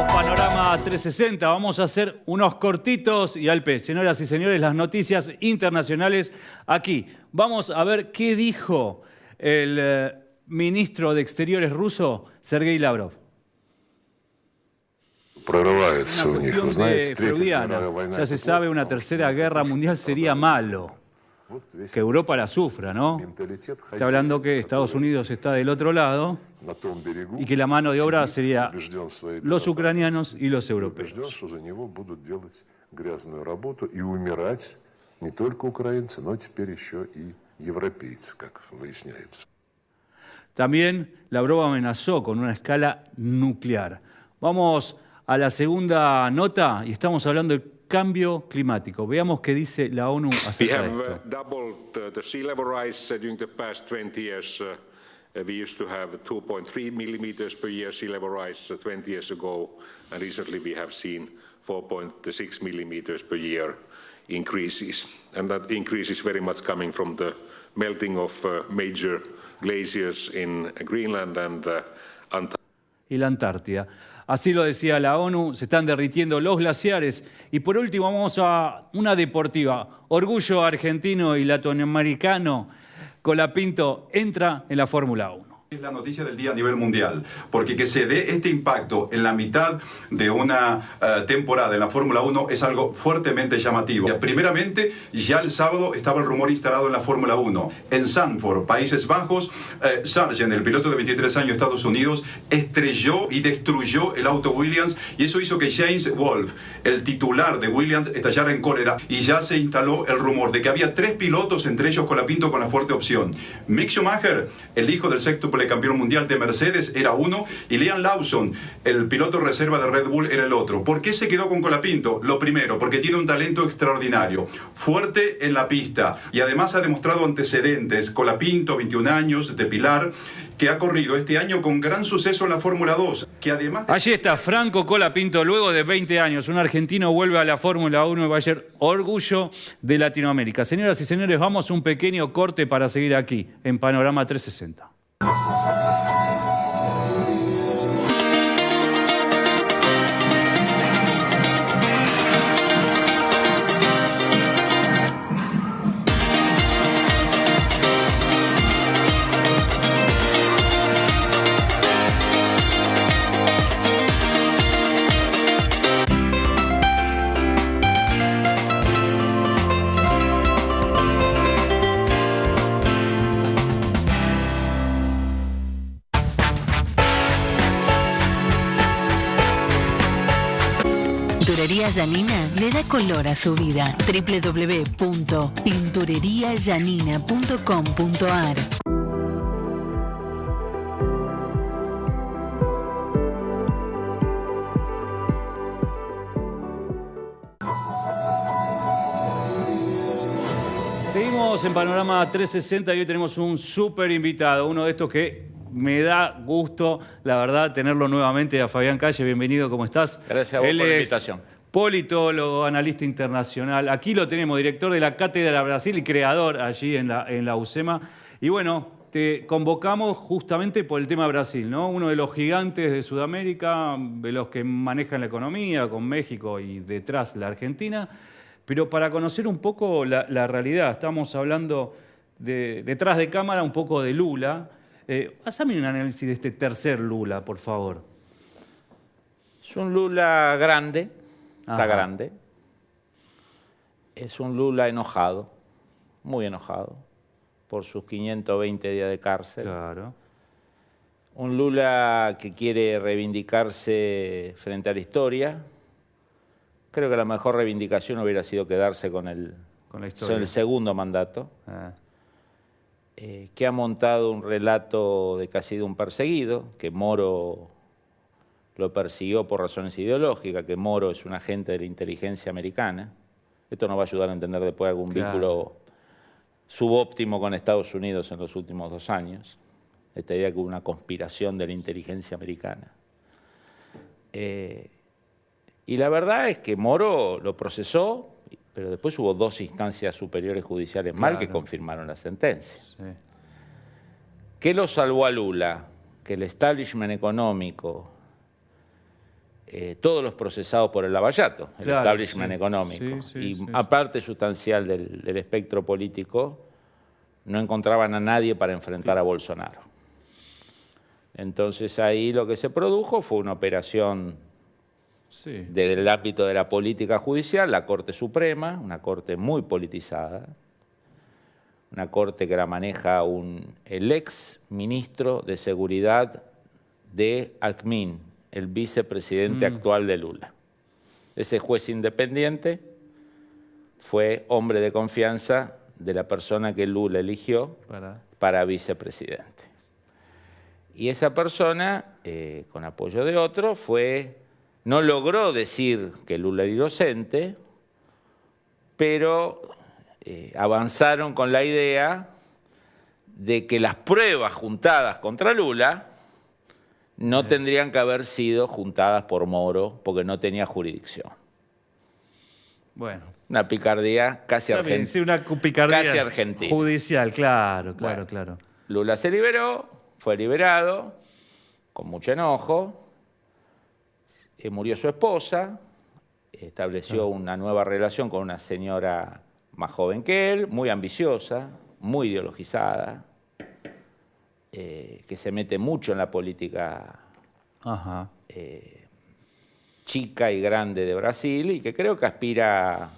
Panorama 360, vamos a hacer unos cortitos y al pez. Señoras y señores, las noticias internacionales aquí. Vamos a ver qué dijo el ministro de Exteriores ruso, Sergei Lavrov. Una cuestión freudiana. Ya se sabe, una tercera guerra mundial sería malo. Que Europa la sufra, ¿no? Está hablando que Estados Unidos está del otro lado y que la mano de obra sería los ucranianos y los europeos. También Lavrov amenazó con una escala nuclear. Vamos a la segunda nota y estamos hablando del cambio climático. Veamos qué dice la ONU acerca de esto. We have doubled the sea level rise during the past 20 years. We used to have 2.3 millimeters per year sea level rise 20 years ago, and recently we have seen 4.6 millimeters per year increases. And that increase is very much coming from the melting of major glaciers in Greenland and Antarctica. Y la Antártida. Así lo decía la ONU, se están derritiendo los glaciares. Y por último vamos a una deportiva. Orgullo argentino y latinoamericano, Colapinto entra en la Fórmula 1. Es la noticia del día a nivel mundial, porque que se dé este impacto en la mitad de una temporada en la Fórmula 1 es algo fuertemente llamativo. Primeramente, ya el sábado estaba el rumor instalado en la Fórmula 1. En Zandvoort, Países Bajos, Sargent, el piloto de 23 años de Estados Unidos, estrelló y destruyó el auto Williams y eso hizo que James Wolfe, el titular de Williams, estallara en cólera y ya se instaló el rumor de que había 3 pilotos, entre ellos Colapinto con la fuerte opción. Mick Schumacher, el hijo del sextuple campeón mundial de Mercedes, era uno, y Liam Lawson, el piloto reserva de Red Bull, era el otro. ¿Por qué se quedó con Colapinto? Lo primero, porque tiene un talento extraordinario, fuerte en la pista, y además ha demostrado antecedentes. Colapinto, 21 años, de Pilar, que ha corrido este año con gran suceso en la Fórmula 2, que además... Allí está Franco Colapinto, luego de 20 años, un argentino vuelve a la Fórmula 1 y va a ser orgullo de Latinoamérica. Señoras y señores, vamos a un pequeño corte para seguir aquí, en Panorama 360. Pinturería Janina le da color a su vida. www.pintureriayanina.com.ar. Seguimos en Panorama 360 y hoy tenemos un súper invitado, uno de estos que me da gusto, la verdad, tenerlo nuevamente a Fabián Calle. Bienvenido, ¿cómo estás? Gracias a vos por la invitación. Politólogo, analista internacional. Aquí lo tenemos, director de la Cátedra Brasil y creador allí en la UCEMA. Y bueno, te convocamos justamente por el tema Brasil, ¿no? Uno de los gigantes de Sudamérica, de los que manejan la economía, con México y detrás la Argentina. Pero para conocer un poco la realidad, estamos hablando detrás de cámara un poco de Lula. Hazme un análisis de este tercer Lula, por favor. Es un Lula grande, está Ajá. grande. Es un Lula enojado, muy enojado, por sus 520 días de cárcel. Claro. Un Lula que quiere reivindicarse frente a la historia. Creo que la mejor reivindicación hubiera sido quedarse con el segundo mandato. Que ha montado un relato de que ha sido un perseguido, que Moro lo persiguió por razones ideológicas, que Moro es un agente de la inteligencia americana. Esto nos va a ayudar a entender después algún vínculo subóptimo con Estados Unidos en los últimos 2 años. Esta idea que hubo una conspiración de la inteligencia americana. Y la verdad es que Moro lo procesó, pero después hubo 2 instancias superiores judiciales mal que confirmaron la sentencia. Sí. ¿Qué lo salvó a Lula? Que el establishment económico todos los procesados por el Lava Jato, el Claro, establishment sí, económico. sí, Y sí. aparte sustancial del espectro político, no encontraban a nadie para enfrentar a Bolsonaro. Entonces ahí lo que se produjo fue una operación Sí. desde el ámbito de la política judicial, la Corte Suprema, una corte muy politizada, una corte que la maneja el ex ministro de Seguridad de Alckmin, el vicepresidente actual de Lula. Ese juez independiente fue hombre de confianza de la persona que Lula eligió para vicepresidente. Y esa persona, con apoyo de otro, no logró decir que Lula era inocente, pero avanzaron con la idea de que las pruebas juntadas contra Lula no tendrían que haber sido juntadas por Moro porque no tenía jurisdicción. Bueno. Una picardía casi argentina. Sí, una picardía casi argentina. judicial, claro. Bueno, Lula se liberó, fue liberado, con mucho enojo, murió su esposa, estableció una nueva relación con una señora más joven que él, muy ambiciosa, muy ideologizada, que se mete mucho en la política chica y grande de Brasil y que creo que aspira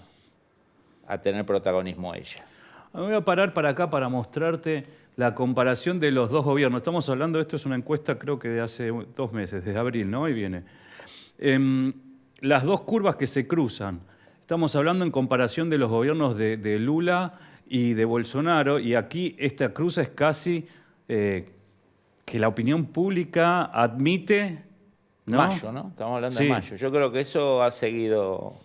a tener protagonismo ella. Me voy a parar para acá para mostrarte la comparación de los dos gobiernos. Estamos hablando, esto es una encuesta creo que de hace 2 meses, desde abril, ¿no? Ahí viene. Las dos curvas que se cruzan. Estamos hablando en comparación de los gobiernos de Lula y de Bolsonaro, y aquí esta cruza es casi que la opinión pública admite, ¿no? Mayo, ¿no? Estamos hablando de mayo. Yo creo que eso ha seguido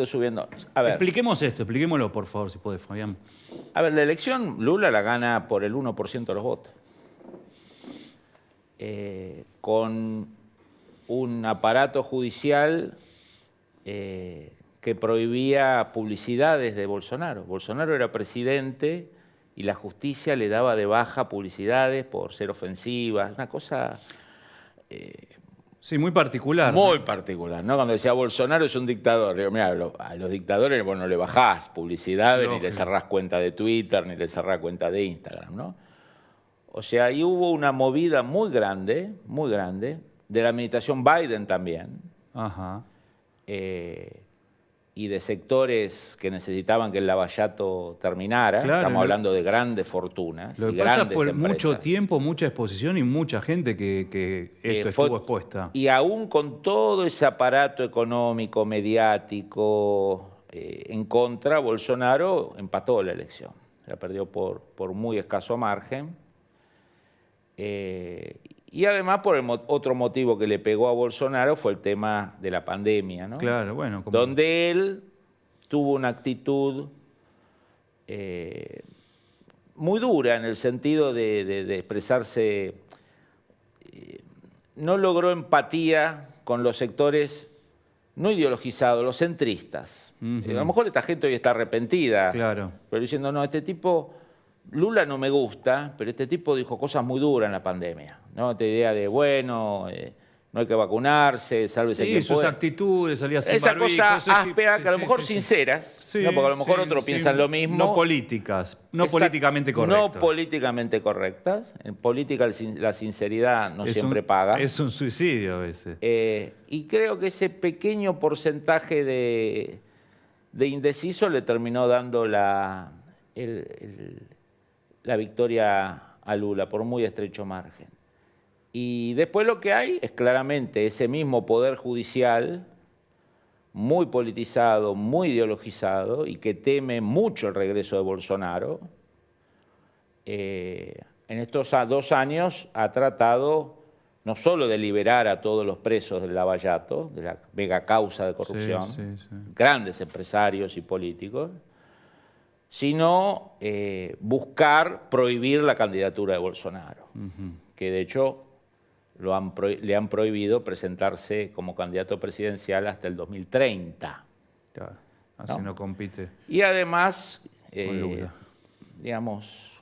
subiendo. A ver, expliquémoslo por favor, si puede, Fabián. A ver, la elección Lula la gana por el 1% de los votos. Con un aparato judicial que prohibía publicidades de Bolsonaro. Bolsonaro era presidente y la justicia le daba de baja publicidades por ser ofensivas, una cosa... Sí, muy particular. Muy particular, ¿no? Cuando decía Bolsonaro es un dictador, digo, mira, a los dictadores no le bajás publicidades, ni le cerrás cuenta de Twitter, ni le cerrás cuenta de Instagram, ¿no? O sea, ahí hubo una movida muy grande, de la administración Biden también, y de sectores que necesitaban que el Lava Jato terminara. Claro, estamos hablando de grandes fortunas lo y que pasa grandes fue empresas. mucho tiempo, mucha exposición y mucha gente que estuvo expuesta. Y aún con todo ese aparato económico, mediático en contra, Bolsonaro empató la elección. La perdió por muy escaso margen. Y además por otro motivo que le pegó a Bolsonaro fue el tema de la pandemia, ¿no? Claro, bueno. Donde él tuvo una actitud muy dura en el sentido de expresarse, no logró empatía con los sectores no ideologizados, los centristas. A lo mejor esta gente hoy está arrepentida, pero diciendo, no, este tipo... Lula no me gusta, pero este tipo dijo cosas muy duras en la pandemia, ¿no? Esta idea de, bueno, no hay que vacunarse, sálvese quien sus pueda. actitudes, salía sin esa barbijo, cosa áspera, que a lo mejor sinceras, ¿no? Porque a lo mejor otros piensan lo mismo. No políticas, no políticamente correctas. No políticamente correctas. En política la sinceridad no siempre paga. Es un suicidio a veces. Y creo que ese pequeño porcentaje de indeciso le terminó dando la victoria a Lula por muy estrecho margen. Y después lo que hay es claramente ese mismo poder judicial muy politizado, muy ideologizado y que teme mucho el regreso de Bolsonaro. En estos 2 años ha tratado no solo de liberar a todos los presos del Lava Jato, de la mega causa de corrupción, grandes empresarios y políticos, sino buscar prohibir la candidatura de Bolsonaro, que de hecho le han prohibido presentarse como candidato presidencial hasta el 2030. Claro, así no compite. Y además, digamos,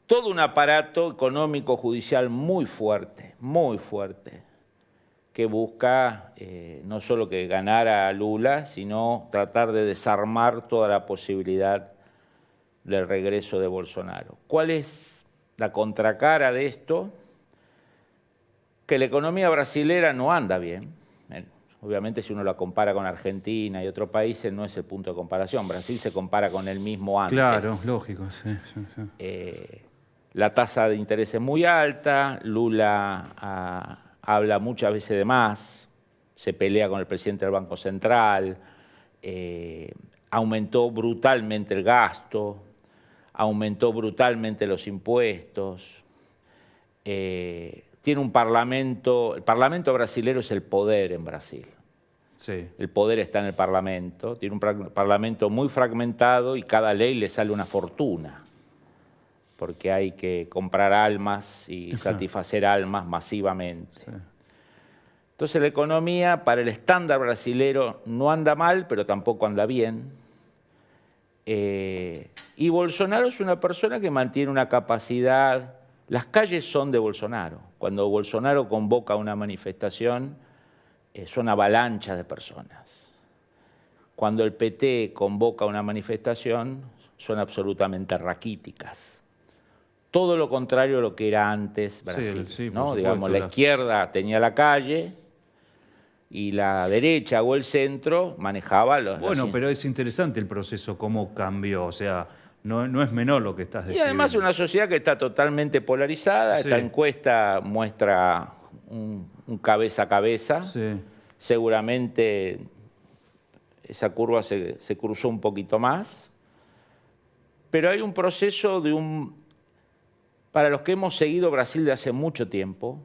todo un aparato económico judicial muy fuerte, que busca no solo que ganara a Lula, sino tratar de desarmar toda la posibilidad del regreso de Bolsonaro. ¿Cuál es la contracara de esto? Que la economía brasilera no anda bien. Obviamente, si uno la compara con Argentina y otros países, no es el punto de comparación. Brasil se compara con el mismo antes. Claro, lógico, sí. La tasa de interés es muy alta, Lula habla muchas veces de más, se pelea con el presidente del Banco Central, aumentó brutalmente el gasto, aumentó brutalmente los impuestos, tiene un parlamento, el parlamento brasilero es el poder en Brasil. Sí. El poder está en el parlamento, tiene un parlamento muy fragmentado y cada ley le sale una fortuna, porque hay que comprar almas y satisfacer almas masivamente. Sí. Entonces la economía para el estándar brasilero no anda mal, pero tampoco anda bien. Y Bolsonaro es una persona que mantiene una capacidad. Las calles son de Bolsonaro. Cuando Bolsonaro convoca una manifestación, son avalanchas de personas. Cuando el PT convoca una manifestación, son absolutamente raquíticas. Todo lo contrario a lo que era antes Brasil. Sí, ¿no? por Digamos, supuesto, la izquierda tenía la calle y la derecha o el centro manejaba los... Bueno, pero es interesante el proceso, cómo cambió. O sea, no es menor lo que estás Y describiendo. además una sociedad que está totalmente polarizada. Sí. Esta encuesta muestra un cabeza a cabeza. Sí. Seguramente esa curva se cruzó un poquito más. Pero hay un proceso para los que hemos seguido Brasil de hace mucho tiempo,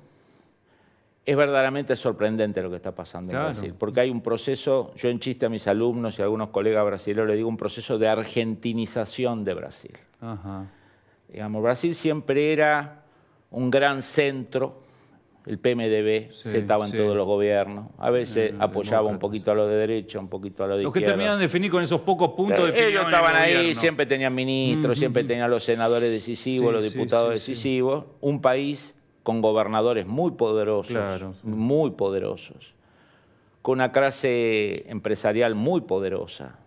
es verdaderamente sorprendente lo que está pasando en Brasil. Porque hay un proceso, yo en chiste a mis alumnos y a algunos colegas brasileños les digo, un proceso de argentinización de Brasil. Ajá. Digamos, Brasil siempre era un gran centro, el PMDB estaba en todos los gobiernos, a veces apoyaba un poquito a lo de derecha, un poquito a lo de izquierda. Los que terminan de definir con esos pocos puntos. Ellos estaban ahí, gobierno. siempre tenían ministros, siempre tenían los senadores decisivos, los diputados decisivos. Un país con gobernadores muy poderosos, muy poderosos, con una clase empresarial muy poderosa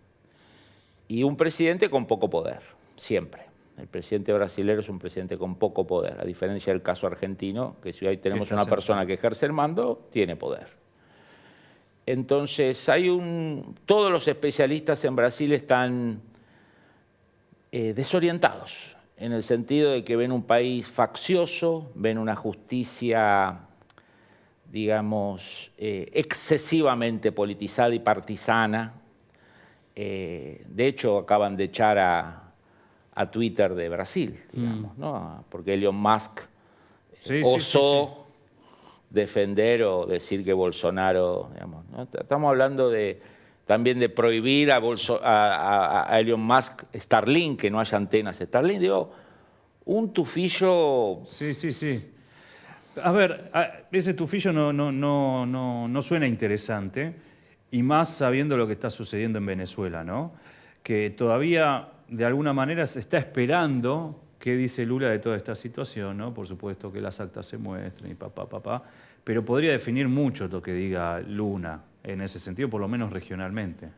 y un presidente con poco poder, siempre. El presidente brasileño es un presidente con poco poder, a diferencia del caso argentino, que si ahí tenemos una persona que ejerce el mando, tiene poder. Entonces, todos los especialistas en Brasil están desorientados, en el sentido de que ven un país faccioso, ven una justicia, digamos, excesivamente politizada y partisana. De hecho, acaban de echar a Twitter de Brasil, digamos, ¿no? Porque Elon Musk osó defender o decir que Bolsonaro, digamos, ¿no? Estamos hablando también de prohibir a Elon Musk Starlink, que no haya antenas Starlink, digo, un tufillo... Sí. A ver, ese tufillo no suena interesante, y más sabiendo lo que está sucediendo en Venezuela, ¿no? Que todavía, de alguna manera, se está esperando qué dice Lula de toda esta situación, ¿no? Por supuesto que las actas se muestren y papá, pero podría definir mucho lo que diga Lula en ese sentido, por lo menos regionalmente.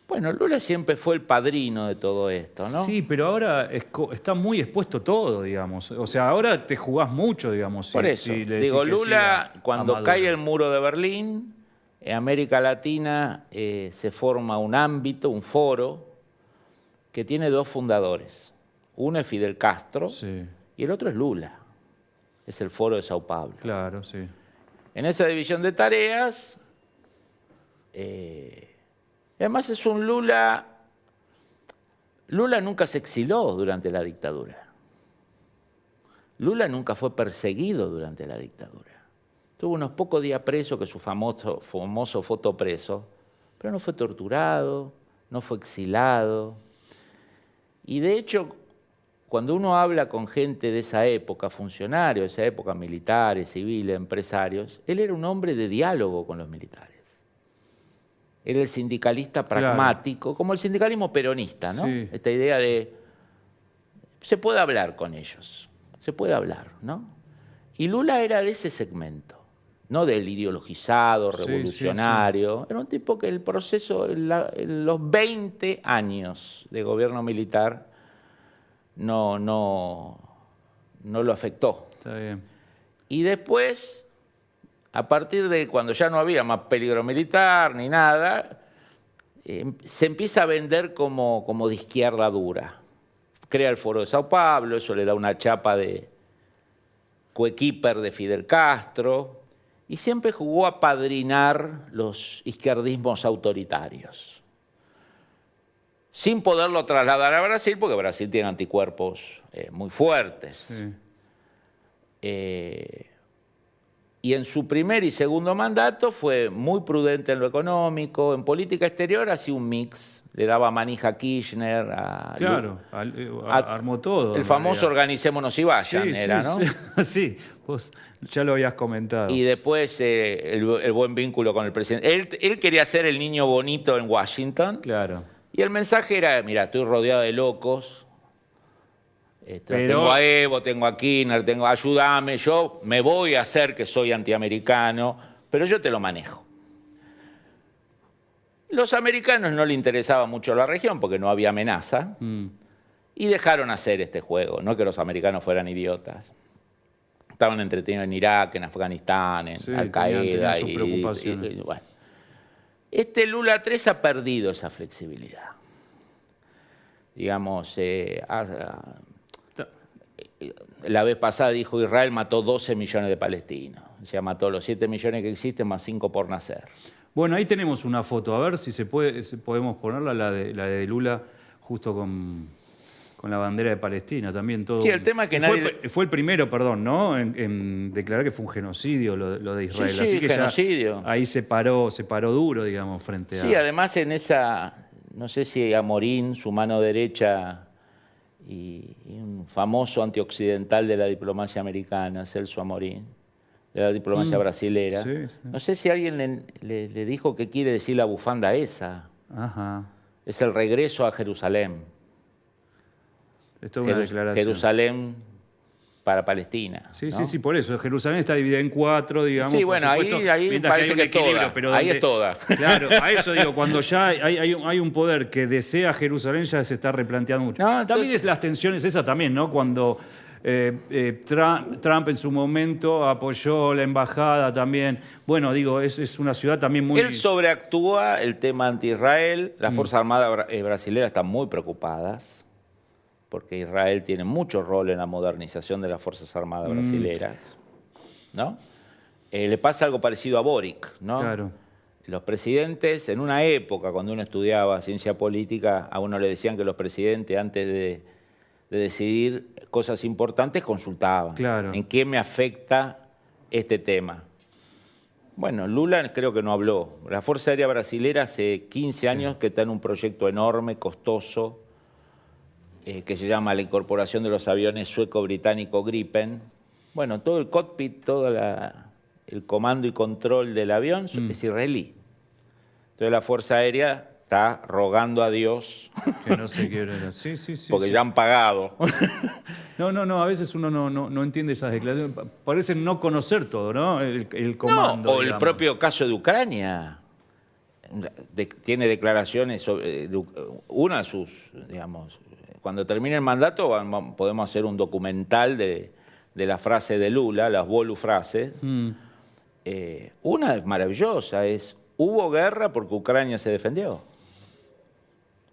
Bueno, Lula siempre fue el padrino de todo esto, ¿no? Sí, pero ahora está muy expuesto todo, digamos. O sea, ahora te jugás mucho, digamos. Por eso, digo, Lula, cuando cae el muro de Berlín, en América Latina se forma un ámbito, un foro, que tiene dos fundadores. Uno es Fidel Castro y el otro es Lula. Es el Foro de Sao Paulo. Claro, sí. En esa división de tareas, además es un Lula nunca se exiló durante la dictadura. Lula nunca fue perseguido durante la dictadura. Tuvo unos pocos días preso, que su famoso fotopreso, pero no fue torturado, no fue exilado. Y de hecho, cuando uno habla con gente de esa época, funcionarios de esa época, militares, civiles, empresarios, él era un hombre de diálogo con los militares. Era el sindicalista pragmático, como el sindicalismo peronista, ¿no? Sí. Esta idea de se puede hablar con ellos, se puede hablar, ¿no? Y Lula era de ese segmento, no del ideologizado, revolucionario. Era un tipo que el proceso, en los 20 años de gobierno militar, no lo afectó. Está bien. Y después, a partir de cuando ya no había más peligro militar ni nada, se empieza a vender como de izquierda dura. Crea el Foro de Sao Paulo, eso le da una chapa de coequiper de Fidel Castro, y siempre jugó a padrinar los izquierdismos autoritarios, sin poderlo trasladar a Brasil, porque Brasil tiene anticuerpos muy fuertes. Sí. Y en su primer y segundo mandato fue muy prudente en lo económico. En política exterior hacía un mix. Le daba manija a Kirchner. Claro, armó todo. El famoso Organicémonos y Vayan era, ¿no? Sí, sí, vos ya lo habías comentado. Y después el buen vínculo con el presidente. Él quería ser el niño bonito en Washington. Claro. Y el mensaje era, mira, estoy rodeado de locos. Tengo a Evo, tengo a Kirchner, ayúdame, yo me voy a hacer que soy antiamericano, pero yo te lo manejo. Los americanos no le interesaba mucho la región porque no había amenaza y dejaron hacer este juego, no que los americanos fueran idiotas. Estaban entretenidos en Irak, en Afganistán, en Al-Qaeda. Sus preocupaciones. Y bueno. Lula 3 ha perdido esa flexibilidad. Digamos, la vez pasada dijo Israel mató 12 millones de palestinos. O sea, mató los 7 millones que existen más 5 por nacer. Bueno, ahí tenemos una foto. A ver si podemos ponerla, la de Lula, justo con la bandera de Palestina. También todo. Sí, el tema es que fue el primero, perdón, ¿no? En declarar que fue un genocidio lo de Israel. Sí, así que genocidio. Ya ahí se paró duro, digamos, frente a... Sí, además en esa, no sé si Amorín, su mano derecha... Y un famoso antioccidental de la diplomacia americana, Celso Amorín, de la diplomacia brasilera. Sí, sí. No sé si alguien le dijo qué quiere decir la bufanda esa. Ajá. Es el regreso a Jerusalén. Esto es una declaración. Jerusalén para Palestina. Sí, ¿no? sí, por eso. Jerusalén está dividida en 4, digamos. Sí, bueno, ahí parece que es toda. Pero ahí es toda. Claro, a eso digo, cuando ya hay un poder que desea Jerusalén, ya se está replanteando mucho. No, entonces... También es las tensiones esas también, ¿no? Cuando Trump en su momento apoyó la embajada también. Bueno, digo, es una ciudad también muy... Él sobreactúa el tema anti-Israel. Las Fuerzas Armadas brasileñas están muy preocupadas, porque Israel tiene mucho rol en la modernización de las Fuerzas Armadas brasileras, ¿no? Le pasa algo parecido a Boric, ¿no? Claro. Los presidentes, en una época, cuando uno estudiaba ciencia política, a uno le decían que los presidentes, antes de decidir cosas importantes, consultaban. Claro. ¿En qué me afecta este tema? Bueno, Lula creo que no habló. La Fuerza Aérea Brasilera hace 15 años que está en un proyecto enorme, costoso, que se llama la incorporación de los aviones sueco-británico Gripen. Bueno, todo el cockpit, todo el comando y control del avión es israelí. Entonces la Fuerza Aérea está rogando a Dios Que no se quiere. Sí. porque ya han pagado. No, a veces uno no entiende esas declaraciones. Parecen no conocer todo, ¿no? El comando. No, o digamos. el propio caso de Ucrania. Tiene declaraciones sobre una de sus, digamos... Cuando termine el mandato podemos hacer un documental de la frase de Lula, las volufrases. Una es maravillosa, hubo guerra porque Ucrania se defendió.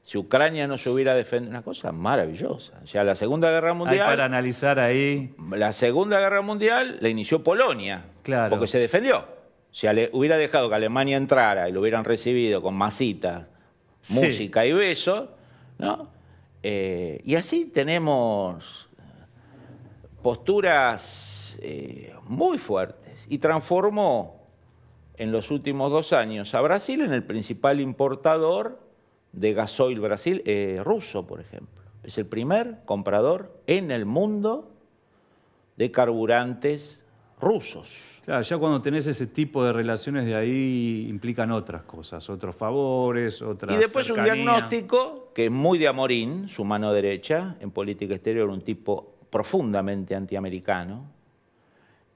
Si Ucrania no se hubiera defendido, una cosa maravillosa. O sea, la Segunda Guerra Mundial... Hay para analizar ahí. La Segunda Guerra Mundial la inició Polonia, Claro. porque se defendió. Si hubiera dejado que Alemania entrara y lo hubieran recibido con masitas, Sí. música y besos, ¿no? Y así tenemos posturas muy fuertes. Y transformó en los últimos 2 años a Brasil en el principal importador de gasoil ruso, por ejemplo. Es el primer comprador en el mundo de carburantes rusos. Claro, ya cuando tenés ese tipo de relaciones de ahí implican otras cosas, otros favores, otras Y después cercanía. un diagnóstico que es muy de Amorín, su mano derecha, en política exterior, un tipo profundamente antiamericano,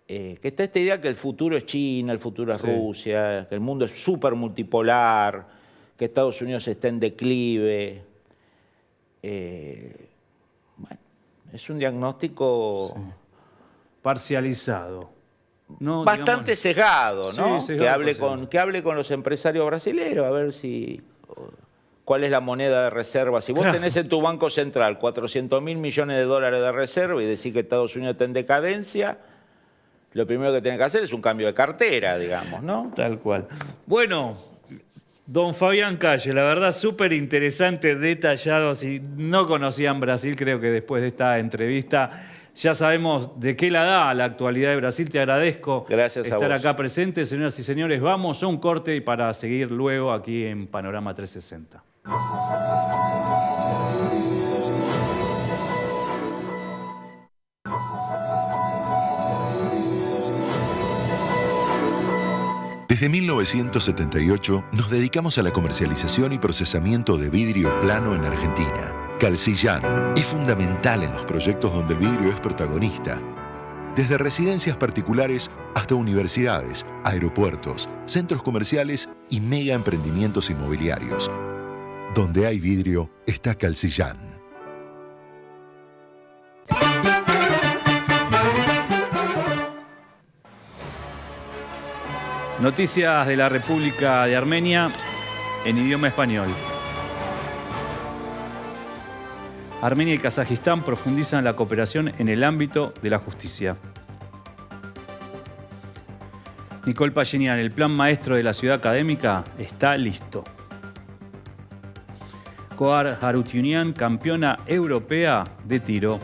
que está esta idea que el futuro es China, el futuro es Rusia, que el mundo es súper multipolar, que Estados Unidos está en declive. Bueno, es un diagnóstico Parcializado. No, bastante digamos, sesgado, ¿no? Sí, sesgado, que hable con los empresarios brasileños a ver cuál es la moneda de reserva. Si vos tenés en tu Banco Central 400.000 millones de dólares de reserva y decís que Estados Unidos está en decadencia, lo primero que tenés que hacer es un cambio de cartera, digamos, ¿no? Tal cual. Bueno, don Fabián Calle, la verdad súper interesante, detallado. Si no conocían Brasil, creo que después de esta entrevista ya sabemos de qué la da la actualidad de Brasil. Te agradezco estar acá presente. Señoras y señores, vamos a un corte y para seguir luego aquí en Panorama 360. Desde 1978 nos dedicamos a la comercialización y procesamiento de vidrio plano en Argentina. Calcillán es fundamental en los proyectos donde el vidrio es protagonista. Desde residencias particulares hasta universidades, aeropuertos, centros comerciales y mega emprendimientos inmobiliarios. Donde hay vidrio está Calcillán. Noticias de la República de Armenia en idioma español. Armenia y Kazajistán profundizan la cooperación en el ámbito de la justicia. Nicole Pashinyan, el plan maestro de la ciudad académica está listo. Gohar Harutyunyan, campeona europea de tiro.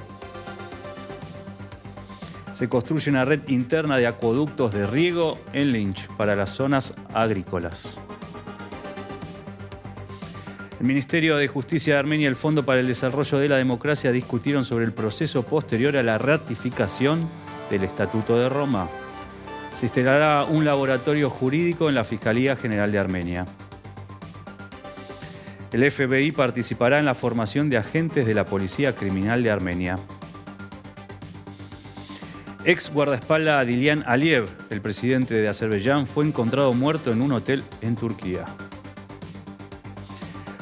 Se construye una red interna de acueductos de riego en Lynch para las zonas agrícolas. El Ministerio de Justicia de Armenia y el Fondo para el Desarrollo de la Democracia discutieron sobre el proceso posterior a la ratificación del Estatuto de Roma. Se instalará un laboratorio jurídico en la Fiscalía General de Armenia. El FBI participará en la formación de agentes de la Policía Criminal de Armenia. Ex guardaespaldas Dilian Aliyev, el presidente de Azerbaiyán, fue encontrado muerto en un hotel en Turquía.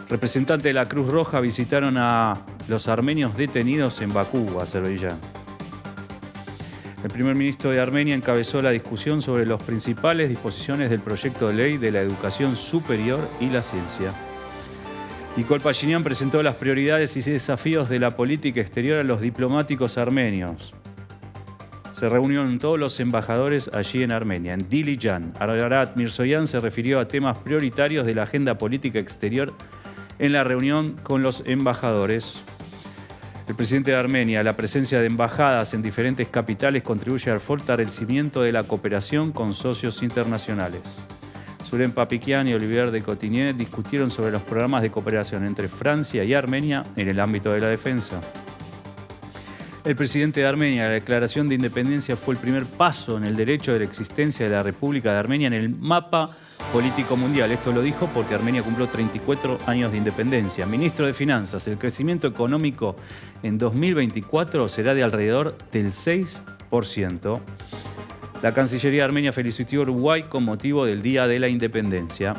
Representantes de la Cruz Roja visitaron a los armenios detenidos en Bakú, Azerbaiyán. El primer ministro de Armenia encabezó la discusión sobre las principales disposiciones del proyecto de ley de la educación superior y la ciencia. Nicole Pashinyan presentó las prioridades y desafíos de la política exterior a los diplomáticos armenios. Se reunieron todos los embajadores allí en Armenia. En Dilijan, Ararat Mirzoyan se refirió a temas prioritarios de la agenda política exterior en la reunión con los embajadores. El presidente de Armenia, la presencia de embajadas en diferentes capitales contribuye al fortalecimiento de la cooperación con socios internacionales. Sulen Papikian y Olivier de Cotigny discutieron sobre los programas de cooperación entre Francia y Armenia en el ámbito de la defensa. El presidente de Armenia, la declaración de independencia fue el primer paso en el derecho de la existencia de la República de Armenia en el mapa político mundial. Esto lo dijo porque Armenia cumplió 34 años de independencia. Ministro de Finanzas, el crecimiento económico en 2024 será de alrededor del 6%. La Cancillería armenia felicitó a Uruguay con motivo del Día de la Independencia.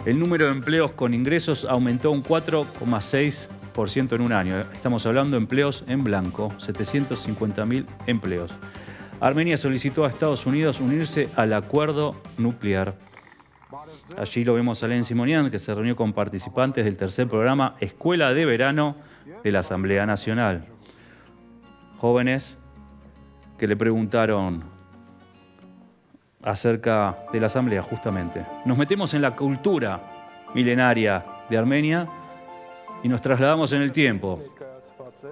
El número de empleos con ingresos aumentó un 4,6% en un año. Estamos hablando de empleos en blanco, 750.000 empleos. Armenia solicitó a Estados Unidos unirse al acuerdo nuclear. Allí lo vemos a Len Simonian, que se reunió con participantes del tercer programa Escuela de Verano de la Asamblea Nacional. Jóvenes que le preguntaron acerca de la Asamblea, justamente. Nos metemos en la cultura milenaria de Armenia y nos trasladamos en el tiempo.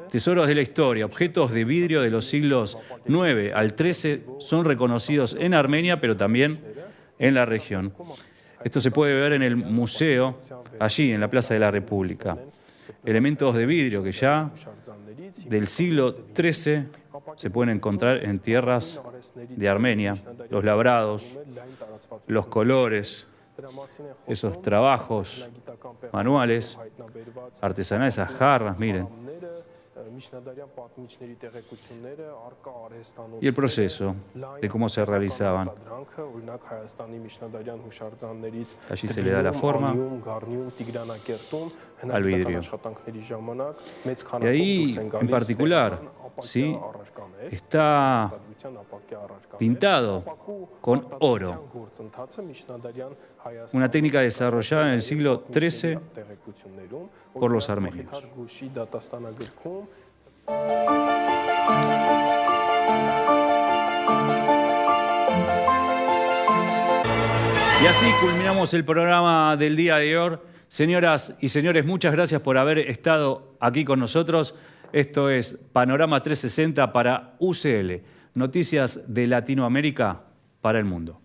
Tesoros de la historia, objetos de vidrio de los siglos IX al XIII son reconocidos en Armenia, pero también en la región. Esto se puede ver en el museo, allí en la Plaza de la República. Elementos de vidrio que ya del siglo XIII se pueden encontrar en tierras de Armenia, los labrados, los colores, esos trabajos manuales, artesanales, esas jarras, miren. Y el proceso de cómo se realizaban. Allí se le da la forma al vidrio. Y ahí, en particular, ¿sí?, está pintado con oro. Una técnica desarrollada en el siglo XIII por los armenios. Y así culminamos el programa del día de hoy. Señoras y señores, muchas gracias por haber estado aquí con nosotros. Esto es Panorama 360 para UCL, noticias de Latinoamérica para el mundo.